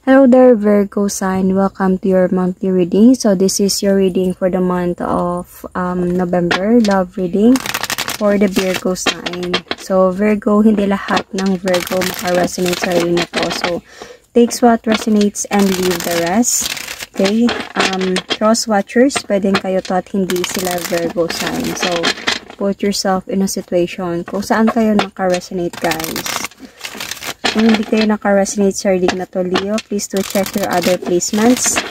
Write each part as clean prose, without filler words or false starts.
Hello there, Virgo sign. Welcome to your monthly reading. So this is your reading for the month of November, love reading for the Virgo sign. So Virgo, hindi lahat ng Virgo maka-resonate sa reading na to. So takes what resonates and leave the rest. Okay? Cross watchers, pwedeng kayo to at hindi sila Virgo sign. So put yourself in a situation kung saan kayo naka-resonate, guys. Kung hindi kayo naka-resonate sa reading na to, Leo, please do check your other placements.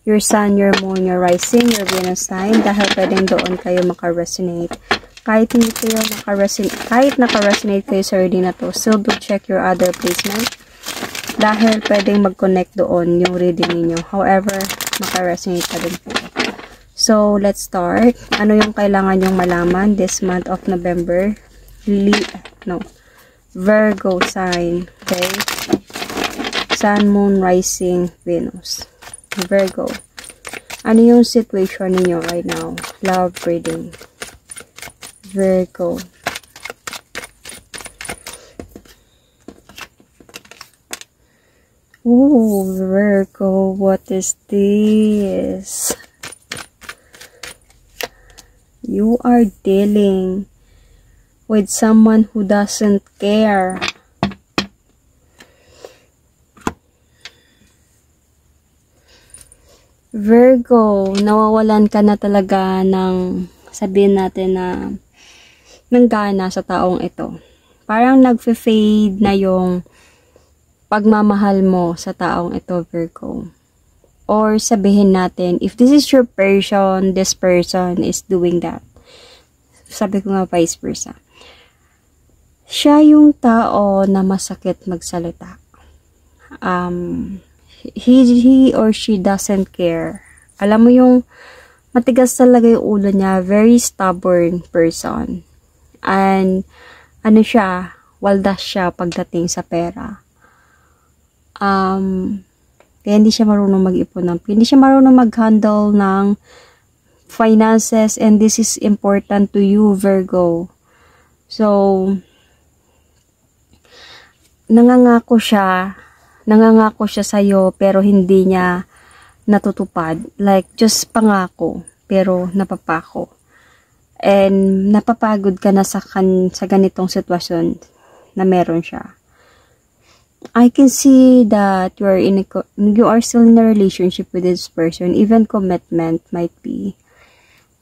Your sun, your moon, your rising, your Venus sign. Dahil pwedeng doon kayo maka-resonate. Kahit hindi kayo naka-resonate kayo sa reading na to, still do check your other placement. Dahil pwedeng mag-connect doon yung reading niyo. However, maka-resonate pa din po. So, let's start. Ano yung kailangan yung malaman this month of November? Virgo sign, okay? Sun, Moon, Rising, Venus. Virgo. Ano yung situation niyo right now? Love reading. Virgo. Ooh, Virgo, what is this? You are dealing with someone who doesn't care. Virgo, nawawalan ka na talaga ng, sabihin natin na, ng gana sa taong ito. Parang nagfe-fade na yung pagmamahal mo sa taong ito, Virgo. Or sabihin natin, if this is your person, this person is doing that. Sabi ko nga vice versa. Siya yung tao na masakit magsalita. He or she doesn't care. Alam mo yung matigas talaga yung ulo niya. Very stubborn person. And ano siya, waldas siya pagdating sa pera. Kaya hindi siya marunong mag-ipon hindi siya marunong mag-handle ng finances, and this is important to you, Virgo. So, nangangako siya sa'yo, pero hindi niya natutupad. Like, just pangako, pero napapako. And, napapagod ka na sa ganitong sitwasyon na meron siya. I can see that you are still in a relationship with this person. Even commitment might be.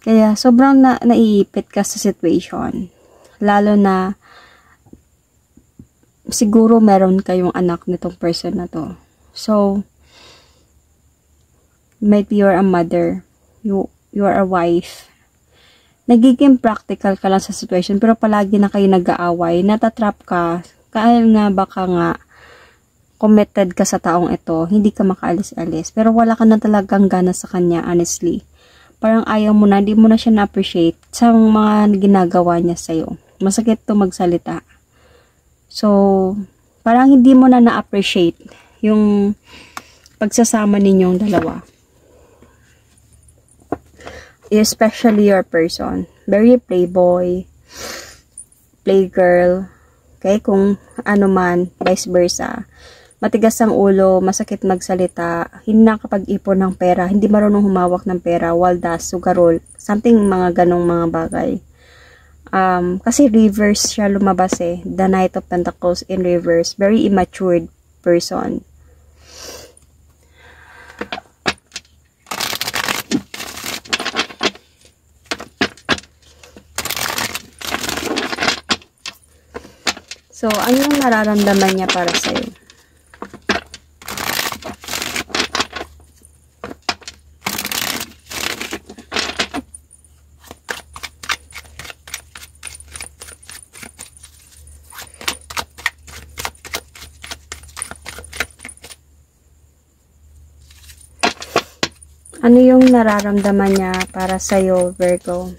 Kaya, sobrang naiipit ka sa situation. Lalo na, siguro meron kayong anak nitong person na to. So, maybe you're a mother. You are a wife. Nagiging practical ka lang sa situation, pero palagi na kayo nag-aaway. Natatrap ka. Kaya nga baka nga, committed ka sa taong ito. Hindi ka makaalis-alis. Pero wala ka na talagang gana sa kanya, honestly. Parang ayaw mo na, hindi mo na siya na-appreciate sa mga ginagawa niya sa'yo. Masakit to magsalita. So, parang hindi mo na na-appreciate yung pagsasama ninyong dalawa. Especially your person. Very playboy, playgirl. Okay? Kung ano man, vice versa. Matigas ang ulo, masakit magsalita, hindi nakapag-ipon ng pera, hindi marunong humawak ng pera, waldas, sugarol, something mga ganong mga bagay. Kasi reverse siya lumabas eh. The Knight of Pentacles in reverse. Very immature person. So, ano yung nararamdaman niya para sa'yo? Ano yung nararamdaman niya para sa'yo, Virgo?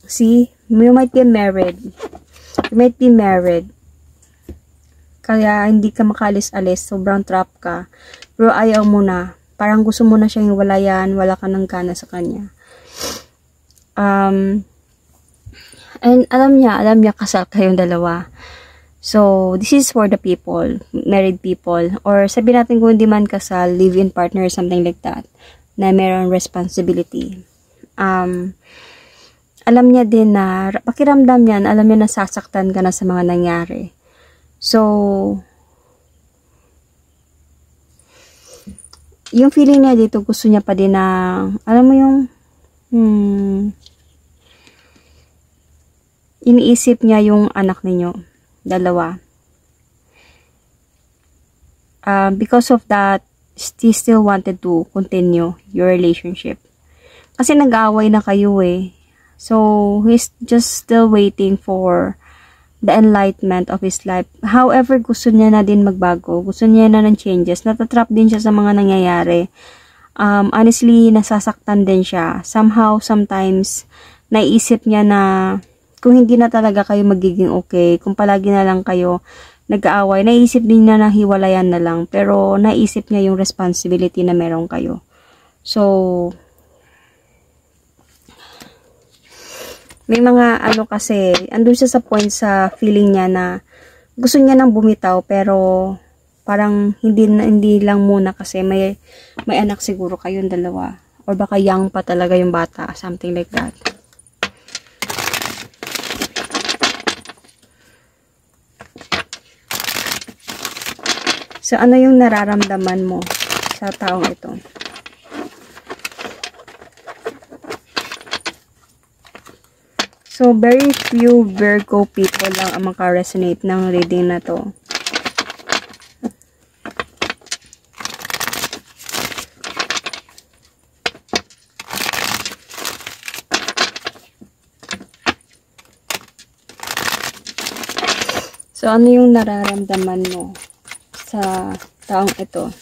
See, you might be married. You might be married. Kaya hindi ka makalis-alis, sobrang trap ka. Pero ayaw mo na. Parang gusto mo na siyang iwalayan, wala ka ng gana sa kanya. And alam niya kasal kayong dalawa. So, this is for the people, married people, or sabi natin kung hindi man kasal, live-in partner, something like that, na meron responsibility. Alam niya din na, pakiramdam niyan, alam niya na sasaktan ka na sa mga nangyari. So, yung feeling niya dito, gusto niya pa din na, alam mo yung, iniisip niya yung anak ninyo, dalawa. Because of that, he still wanted to continue your relationship. Kasi nag-aaway na kayo eh. So, he's just still waiting for the enlightenment of his life. However, gusto niya na din magbago. Gusto niya na ng changes. Natatrap din siya sa mga nangyayari. Honestly, nasasaktan din siya. Somehow, sometimes, naiisip niya na kung hindi na talaga kayo magiging okay, kung palagi na lang kayo nag-aaway, naiisip din niya na hiwalayan na lang. Pero, naisip niya yung responsibility na meron kayo. So, may mga kasi, andun siya sa point sa feeling niya na gusto niya nang bumitaw pero parang hindi lang muna kasi may anak siguro kayong dalawa. Or baka young pa talaga yung bata, something like that. So, ano yung nararamdaman mo sa taong ito? So, very few Virgo people lang ang maka-resonate ng reading na to. So, ano yung nararamdaman mo sa taong ito?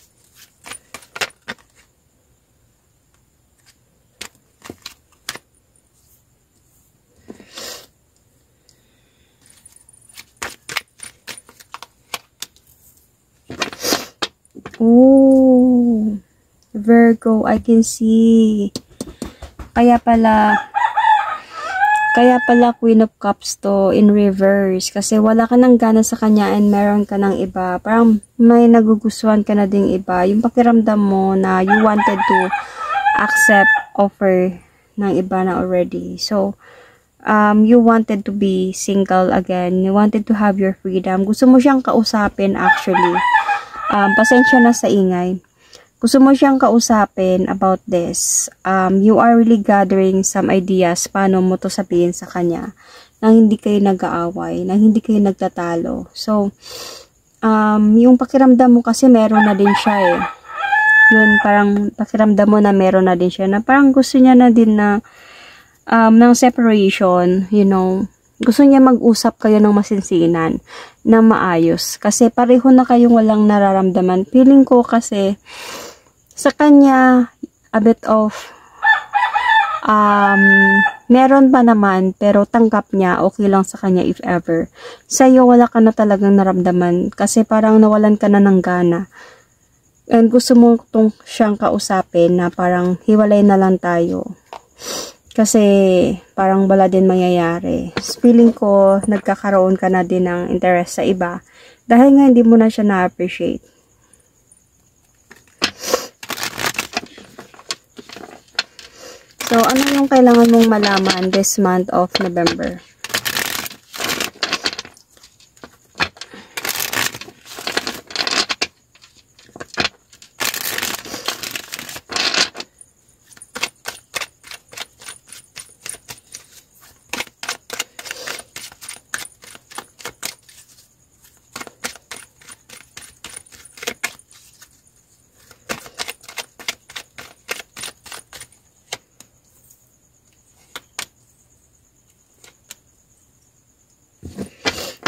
Oh, Virgo, I can see. Kaya pala Queen of Cups to in reverse. Kasi wala ka ng gana sa kanya and meron ka ng iba. Parang may nagugustuhan ka na ding iba. Yung pakiramdam mo na you wanted to accept offer ng iba na already. So, you wanted to be single again. You wanted to have your freedom. Gusto mo siyang kausapin actually. Pasensya na sa ingay. Gusto mo siyang kausapin about this. You are really gathering some ideas paano mo to sabihin sa kanya nang hindi kayo nag-aaway, nang hindi kayo nagtatalo. So, yung pakiramdam mo kasi meron na din siya eh. Yun, parang pakiramdam mo na meron na din siya. Na parang gusto niya na din na ng separation, you know. Gusto niya mag-usap kayo ng masinsinan, na maayos. Kasi pareho na kayong walang nararamdaman. Feeling ko kasi, sa kanya, a bit of, meron pa naman, pero tanggap niya, okay lang sa kanya if ever. Sa'yo, wala ka na talagang naramdaman. Kasi parang nawalan ka na ng gana. And gusto mo siyang kausapin na parang hiwalay na lang tayo. Kasi parang wala din mangyayari. Feeling ko, nagkakaroon ka na din ng interest sa iba. Dahil nga hindi mo na siya na-appreciate. So, ano yung kailangan mong malaman this month of November?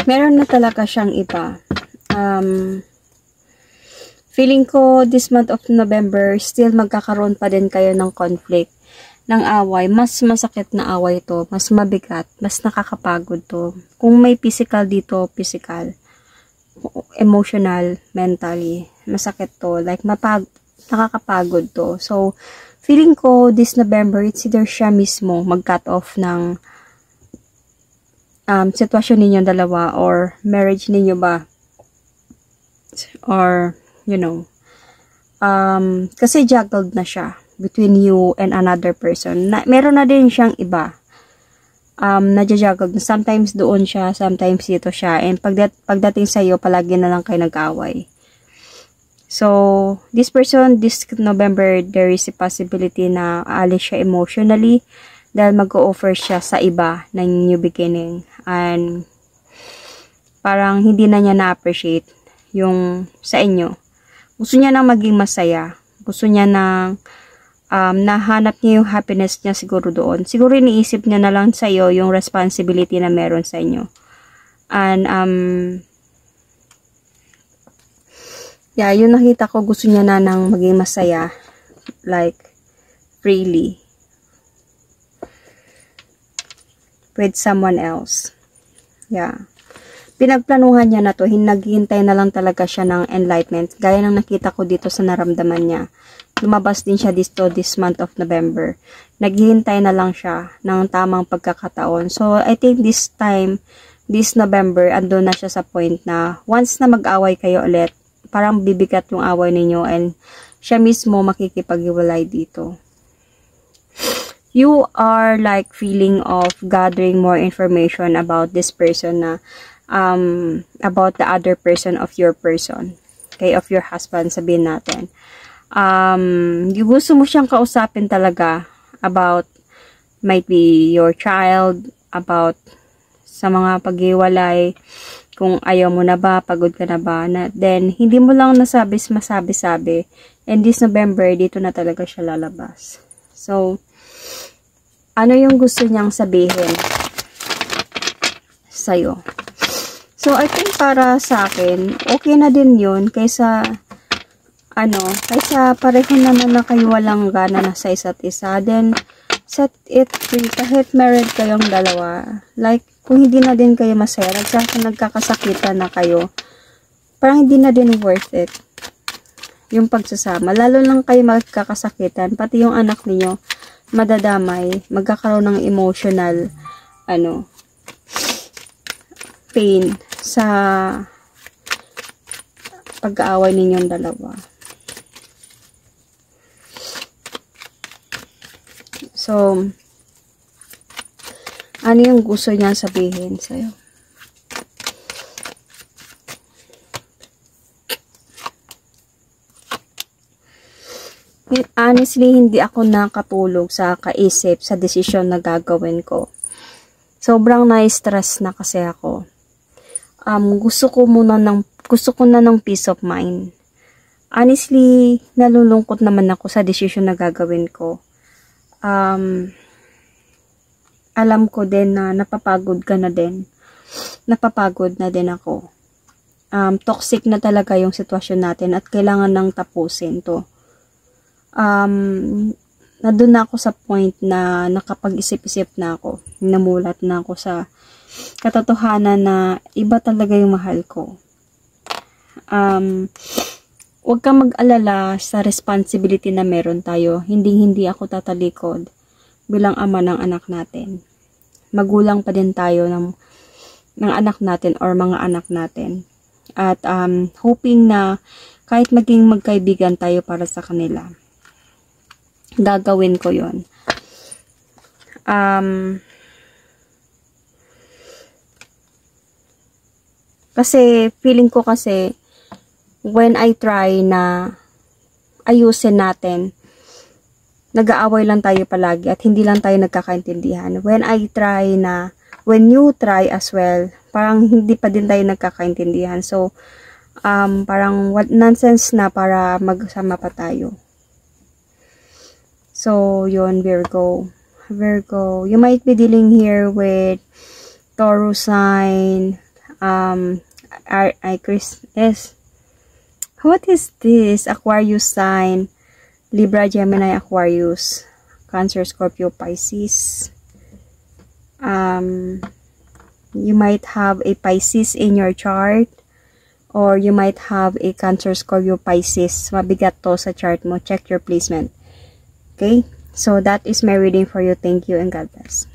Meron na talaga siyang iba. Feeling ko this month of November, still magkakaroon pa din kayo ng conflict, ng away. Mas masakit na away to, mas mabigat, mas nakakapagod to. Kung may physical dito, physical, emotional, mentally, masakit to. Like, nakakapagod to. So, feeling ko this November, it's either siya mismo mag-cut off ng sitwasyon ninyo dalawa or marriage ninyo ba, or you know, kasi juggled na siya between you and another person. Meron na din siyang iba. Nadja-juggled. Sometimes doon siya, sometimes dito siya. And pagdating sa iyo, palagi na lang kayo nag-away. So, this person, this November, there is a possibility na aalis siya emotionally dahil mag-o-offer siya sa iba ng new beginning. And parang hindi na niya na-appreciate yung sa inyo. Gusto niya na maging masaya. Gusto niya na nahanap niya yung happiness niya siguro doon. Siguro iniisip niya na lang sa iyo yung responsibility na meron sa inyo. And, yeah, yung nakita ko, gusto niya na nang maging masaya. Like, freely. With someone else. Yeah. Pinagplanuhan niya na to, naghihintay na lang talaga siya ng enlightenment. Gaya ng nakita ko dito sa naramdaman niya. Lumabas din siya dito this month of November. Naghihintay na lang siya ng tamang pagkakataon. So, I think this time, this November, andun na siya sa point na once na mag-away kayo ulit, parang bibigat yung away ninyo and siya mismo makikipag-iwalay dito. You are like feeling of gathering more information about this person na about the other person of your person. Okay, of your husband, sabihin natin. Gusto mo siyang kausapin talaga about might be your child, about sa mga paghiwalay, kung ayaw mo na ba, pagod ka na ba, then hindi mo lang masabi-sabi, and this November, dito na talaga siya lalabas. So, ano yung gusto niyang sabihin sa'yo? So, I think para sa akin, okay na din yun, kaysa pareho naman na kayo walang gana na sa isa't isa, then set it free. Kahit married kayong dalawa, like, kung hindi na din kayo masaya, nagkakasakitan na kayo, parang hindi na din worth it yung pagsasama. Lalo lang kayo magkakasakitan, pati yung anak niyo madadamay, magkakaroon ng emotional pain sa pag-aaway ninyong dalawa. So, ano yung gusto niya sabihin sa'yo? Honestly, hindi ako nakatulog sa kaisip sa desisyon na gagawin ko. Sobrang na-stress na kasi ako. Gusto ko na ng peace of mind. Honestly, nalulungkot naman ako sa desisyon na gagawin ko. Alam ko din na napapagod ka na din. Napapagod na din ako. Toxic na talaga yung sitwasyon natin at kailangan nang tapusin to. Nandun na ako sa point na nakapag-isip-isip na ako. Namulat na ako sa katotohanan na iba talaga yung mahal ko. Huwag kang mag-alala sa responsibility na meron tayo. Hindi ako tatalikod bilang ama ng anak natin. Magulang pa din tayo ng anak natin or mga anak natin. At hoping na kahit maging magkaibigan tayo para sa kanila, gagawin ko yon. Kasi feeling ko kasi when I try na ayusin natin, nag-aaway lang tayo palagi at hindi lang tayo nagkakaintindihan. When you try as well, parang hindi pa din tayo nagkakaintindihan. So, parang nonsense na para magsama pa tayo. So, yun, Virgo. You might be dealing here with Taurus sign, what is this? Aquarius sign, Libra, Gemini, Aquarius, Cancer, Scorpio, Pisces. You might have a Pisces in your chart, or you might have a Cancer, Scorpio, Pisces. Mabigat to sa chart mo. Check your placement. Okay? So, that is my reading for you. Thank you and God bless.